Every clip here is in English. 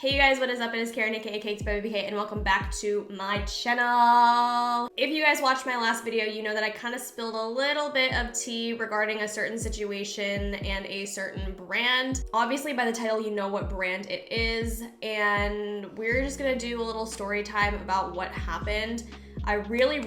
Hey you guys, what is up? It is Karen, aka cakedbybabyk, and welcome back to my channel. If you guys watched my last video, you know that I kind of spilled a little bit of tea regarding a certain situation and a certain brand. Obviously, by the title, you know what brand it is, and we're just gonna do a little story time about what happened. I really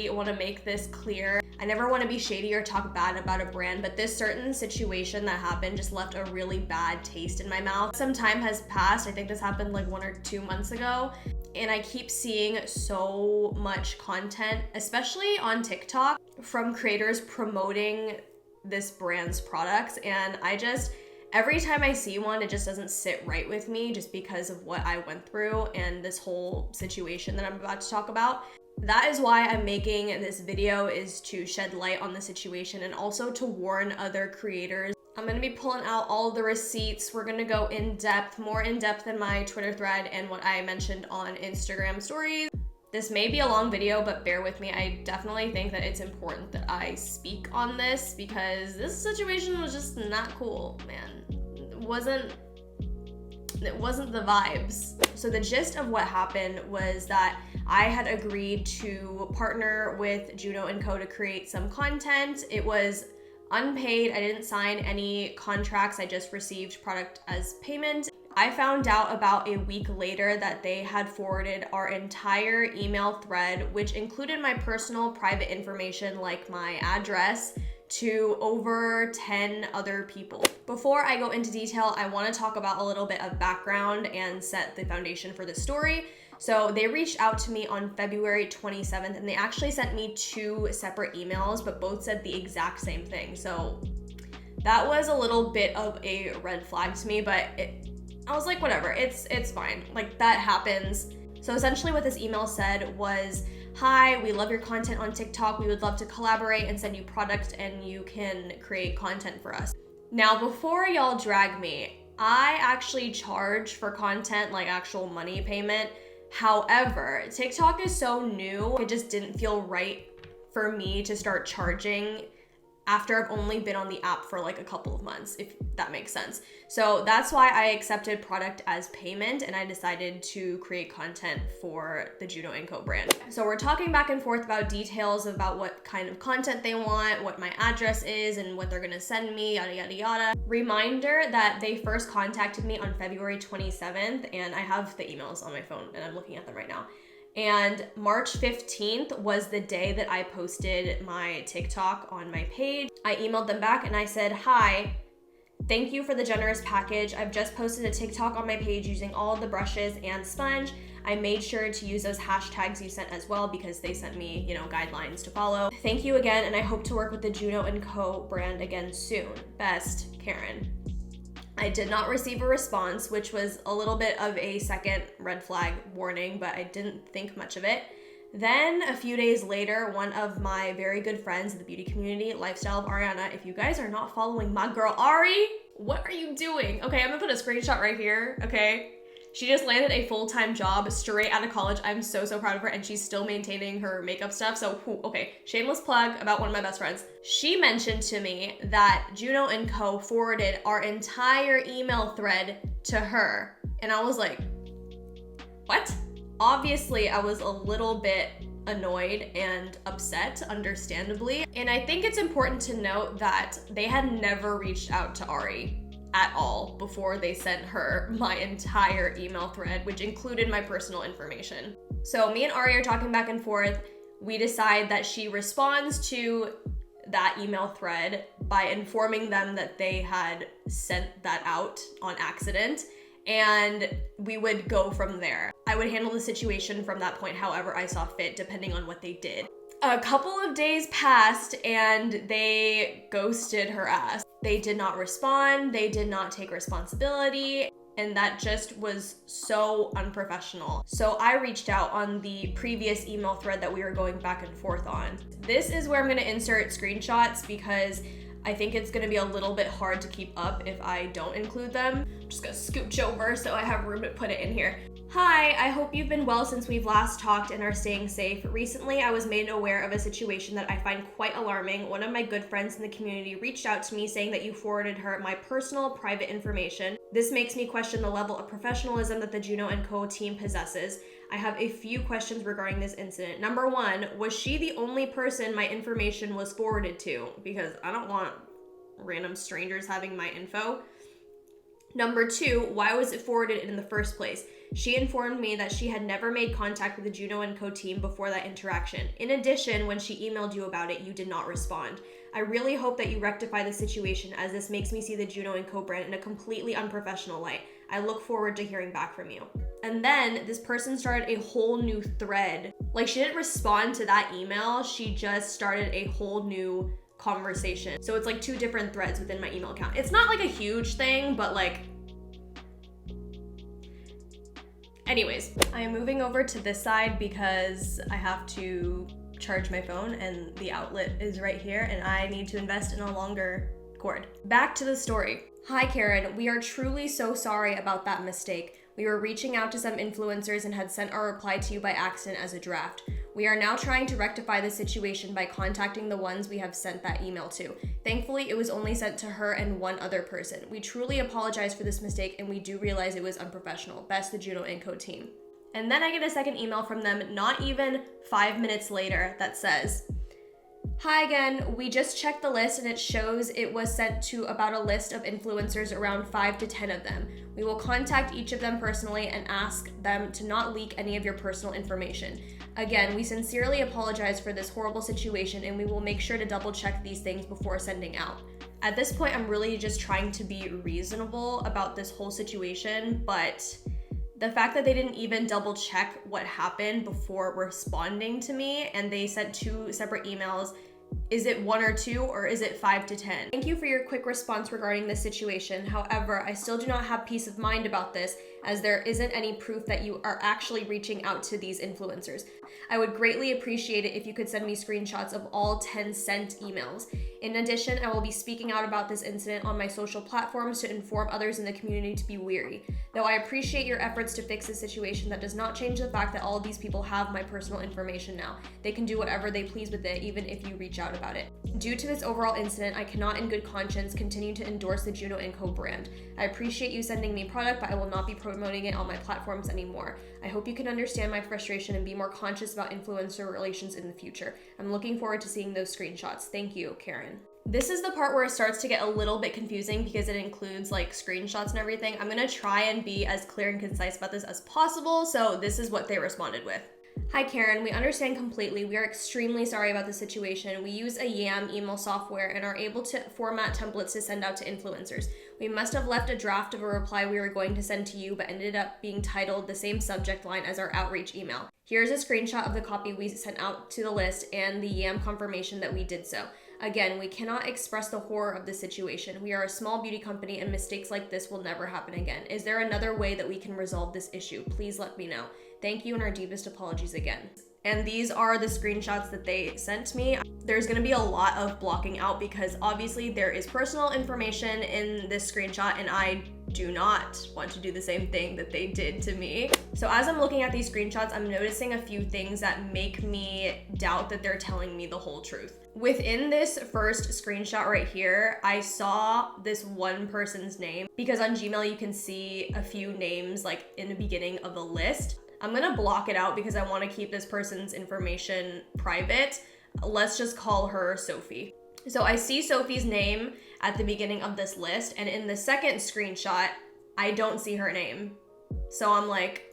want to make this clear. I never want to be shady or talk bad about a brand, but this certain situation that happened just left a really bad taste in my mouth. Some time has passed. I think this happened like 1 or 2 months ago. And I keep seeing so much content, especially on TikTok, from creators promoting this brand's products. And every time I see one, it just doesn't sit right with me just because of what I went through and this whole situation that I'm about to talk about. That is why I'm making this video, is to shed light on the situation and also to warn other creators. I'm gonna be pulling out all of the receipts. We're gonna go in depth, more in depth than my Twitter thread and what I mentioned on Instagram stories. This may be a long video, but bear with me. I definitely think that it's important that I speak on this because this situation was just not cool, man. It wasn't the vibes. So the gist of what happened was that I had agreed to partner with Juno & Co. to create some content. It was unpaid. I didn't sign any contracts. I just received product as payment. I found out about a week later that they had forwarded our entire email thread, which included my personal private information like my address, to over 10 other people. Before I go into detail, I want to talk about a little bit of background and set the foundation for the story. So they reached out to me on February 27th, and they actually sent me 2 separate emails, but both said the exact same thing. So that was a little bit of a red flag to me, but I was like, whatever, it's fine. Like, that happens. So essentially what this email said was, "Hi, we love your content on TikTok. We would love to collaborate and send you product and you can create content for us." Now, before y'all drag me, I actually charge for content, like actual money payment. However, TikTok is so new, it just didn't feel right for me to start charging after I've only been on the app for like a couple of months, if that makes sense. So that's why I accepted product as payment and I decided to create content for the Juno & Co. brand. So we're talking back and forth about details about what kind of content they want, what my address is, and what they're gonna send me, yada, yada, yada. Reminder that they first contacted me on February 27th, and I have the emails on my phone and I'm looking at them right now. And March 15th was the day that I posted my TikTok on my page. I emailed them back and I said, "Hi, thank you for the generous package. I've just posted a TikTok on my page using all the brushes and sponge. I made sure to use those hashtags you sent as well because they sent me, guidelines to follow. Thank you again, and I hope to work with the Juno & Co. brand again soon. Best, Karen." I did not receive a response, which was a little bit of a second red flag warning, but I didn't think much of it. Then a few days later, one of my very good friends in the beauty community, Lifestyle of Ariana, if you guys are not following my girl Ari, what are you doing? Okay, I'm gonna put a screenshot right here, okay? She just landed a full-time job straight out of college. I'm so proud of her, and she's still maintaining her makeup stuff. So, okay, shameless plug about one of my best friends. She mentioned to me that Juno & Co. forwarded our entire email thread to her. And I was like, what? Obviously, I was a little bit annoyed and upset, understandably. And I think it's important to note that they had never reached out to Ari at all before they sent her my entire email thread, which included my personal information. So me and Ari are talking back and forth. We decide that she responds to that email thread by informing them that they had sent that out on accident, and we would go from there. I would handle the situation from that point however I saw fit, depending on what they did. A couple of days passed and they ghosted her ass. They did not respond, they did not take responsibility, and that just was so unprofessional. So I reached out on the previous email thread that we were going back and forth on. This is where I'm gonna insert screenshots because I think it's gonna be a little bit hard to keep up if I don't include them. I'm just gonna scooch over so I have room to put it in here. Hi, I hope you've been well since we've last talked and are staying safe. Recently, I was made aware of a situation that I find quite alarming. One of my good friends in the community reached out to me saying that you forwarded her my personal, private information. This makes me question the level of professionalism that the Juno & Co. team possesses. I have a few questions regarding this incident. Number one, was she the only person my information was forwarded to? Because I don't want random strangers having my info. Number two, why was it forwarded in the first place? She informed me that she had never made contact with the Juno & Co. team before that interaction. In addition, when she emailed you about it, you did not respond. I really hope that you rectify the situation, as this makes me see the Juno & Co. brand in a completely unprofessional light. I look forward to hearing back from you. And then this person started a whole new thread. Like, she didn't respond to that email, she just started a whole new conversation. So it's like two different threads within my email account. It's not like a huge thing, but like, anyways, I am moving over to this side because I have to charge my phone and the outlet is right here and I need to invest in a longer cord. Back to the story. Hi Karen, we are truly so sorry about that mistake. We were reaching out to some influencers and had sent our reply to you by accident as a draft. We are now trying to rectify the situation by contacting the ones we have sent that email to. Thankfully, it was only sent to her and one other person. We truly apologize for this mistake and we do realize it was unprofessional. Best, the Juno & Co. team. And then I get a second email from them not even 5 minutes later that says, hi again, we just checked the list and it shows it was sent to about a list of influencers, around 5 to 10 of them. We will contact each of them personally and ask them to not leak any of your personal information. Again, we sincerely apologize for this horrible situation and we will make sure to double check these things before sending out. At this point, I'm really just trying to be reasonable about this whole situation, but the fact that they didn't even double check what happened before responding to me and they sent 2 separate emails. Is it 1 or 2 or is it 5 to 10? Thank you for your quick response regarding this situation. However, I still do not have peace of mind about this, as there isn't any proof that you are actually reaching out to these influencers. I would greatly appreciate it if you could send me screenshots of all 10 sent emails. In addition, I will be speaking out about this incident on my social platforms to inform others in the community to be wary. Though I appreciate your efforts to fix the situation, that does not change the fact that all of these people have my personal information now. They can do whatever they please with it, even if you reach out about it. Due to this overall incident, I cannot in good conscience continue to endorse the Juno & Co. brand. I appreciate you sending me product, but I will not be promoting it on my platforms anymore. I hope you can understand my frustration and be more conscious about influencer relations in the future. I'm looking forward to seeing those screenshots. Thank you, Karen. This is the part where it starts to get a little bit confusing because it includes like screenshots and everything. I'm gonna try and be as clear and concise about this as possible. So this is what they responded with. Hi Karen, we understand completely. We are extremely sorry about the situation. We use a YAM email software and are able to format templates to send out to influencers. We must have left a draft of a reply we were going to send to you, but ended up being titled the same subject line as our outreach email. Here's a screenshot of the copy we sent out to the list and the YAM confirmation that we did so. Again, we cannot express the horror of the situation. We are a small beauty company and mistakes like this will never happen again. Is there another way that we can resolve this issue? Please let me know. Thank you and our deepest apologies again. And these are the screenshots that they sent me. There's gonna be a lot of blocking out because obviously there is personal information in this screenshot and I do not want to do the same thing that they did to me. So as I'm looking at these screenshots, I'm noticing a few things that make me doubt that they're telling me the whole truth. Within this first screenshot right here, I saw this one person's name because on Gmail you can see a few names like in the beginning of the list. I'm gonna block it out because I wanna keep this person's information private. Let's just call her Sophie. So I see Sophie's name at the beginning of this list, and in the second screenshot, I don't see her name. So I'm like,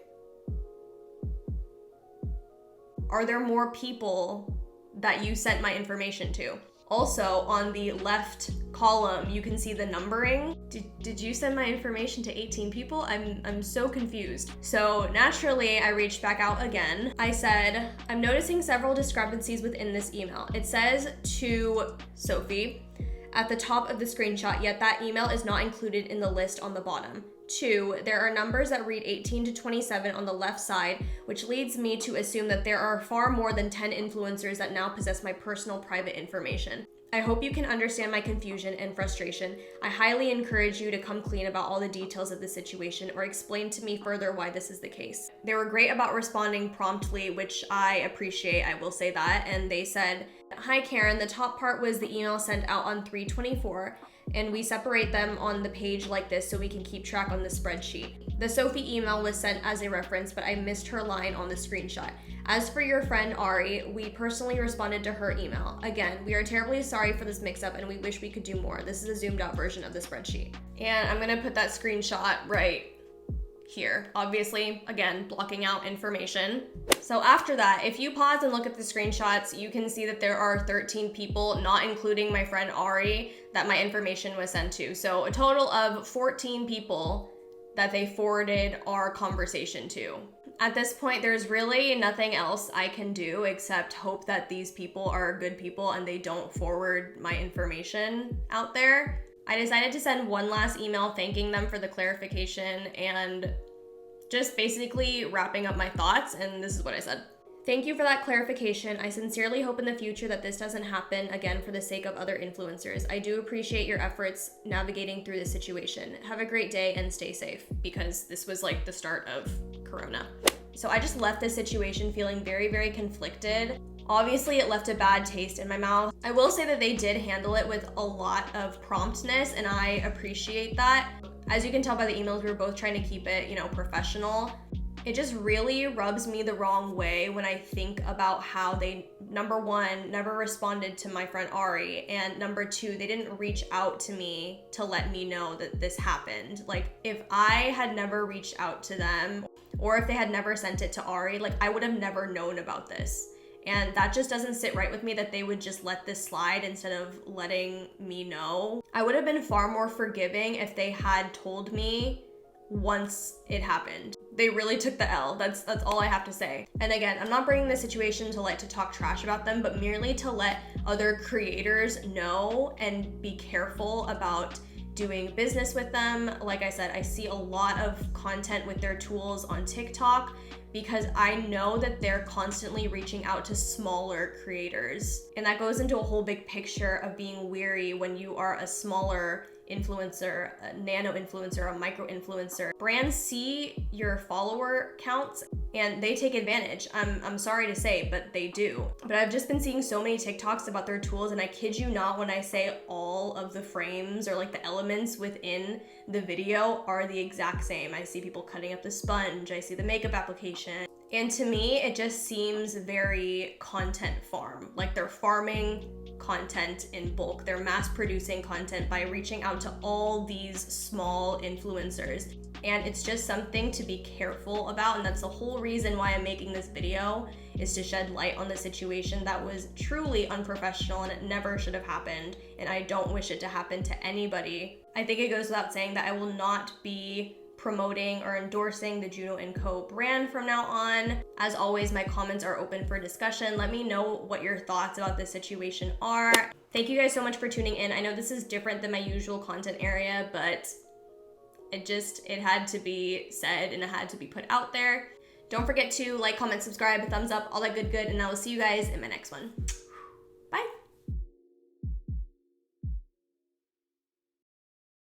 are there more people that you sent my information to? Also, on the left column, you can see the numbering. Did you send my information to 18 people? I'm so confused. So naturally, I reached back out again. I said, I'm noticing several discrepancies within this email. It says to Sophie at the top of the screenshot, yet that email is not included in the list on the bottom. 2, there are numbers that read 18 to 27 on the left side, which leads me to assume that there are far more than 10 influencers that now possess my personal private information. I hope you can understand my confusion and frustration. I highly encourage you to come clean about all the details of the situation or explain to me further why this is the case. They were great about responding promptly, which I appreciate, I will say that. And they said, "Hi Karen, the top part was the email sent out on 3/24, and we separate them on the page like this so we can keep track on the spreadsheet. The Sophie email was sent as a reference, but I missed her line on the screenshot. As for your friend Ari, we personally responded to her email. Again, we are terribly sorry for this mix-up and we wish we could do more. This is a zoomed out version of the spreadsheet." And I'm gonna put that screenshot right here. Obviously, again, blocking out information. So after that, if you pause and look at the screenshots, you can see that there are 13 people, not including my friend Ari, that my information was sent to. So a total of 14 people that they forwarded our conversation to. At this point, there's really nothing else I can do except hope that these people are good people and they don't forward my information out there. I decided to send one last email thanking them for the clarification and just basically wrapping up my thoughts, and this is what I said. "Thank you for that clarification. I sincerely hope in the future that this doesn't happen again for the sake of other influencers. I do appreciate your efforts navigating through this situation. Have a great day and stay safe," because this was like the start of Corona. So I just left this situation feeling very, very conflicted. Obviously, it left a bad taste in my mouth. I will say that they did handle it with a lot of promptness, and I appreciate that. As you can tell by the emails, we were both trying to keep it, professional. It just really rubs me the wrong way when I think about how they, number one, never responded to my friend Ari, and number two, they didn't reach out to me to let me know that this happened. Like, if I had never reached out to them, or if they had never sent it to Ari, like, I would have never known about this. And that just doesn't sit right with me, that they would just let this slide instead of letting me know. I would have been far more forgiving if they had told me once it happened. They really took the L. That's all I have to say. And again, I'm not bringing this situation to talk trash about them, but merely to let other creators know and be careful about doing business with them. Like I said, I see a lot of content with their tools on TikTok because I know that they're constantly reaching out to smaller creators. And that goes into a whole big picture of being weary when you are a smaller influencer, a nano influencer, a micro influencer. Brands see your follower counts and they take advantage. I'm sorry to say, but they do. But I've just been seeing so many TikToks about their tools, and I kid you not when I say all of the frames or the elements within the video are the exact same. I see people cutting up the sponge, I see the makeup application. And to me, it just seems very content farm. Like they're farming content in bulk. They're mass producing content by reaching out to all these small influencers. And it's just something to be careful about. And that's the whole reason why I'm making this video, is to shed light on the situation that was truly unprofessional and it never should have happened. And I don't wish it to happen to anybody. I think it goes without saying that I will not be promoting or endorsing the Juno & Co brand from now on. As always, my comments are open for discussion. Let me know what your thoughts about this situation are. Thank you guys so much for tuning in. I know this is different than my usual content area, but it had to be said and it had to be put out there. Don't forget to like, comment, subscribe, thumbs up, all that good, and I will see you guys in my next one.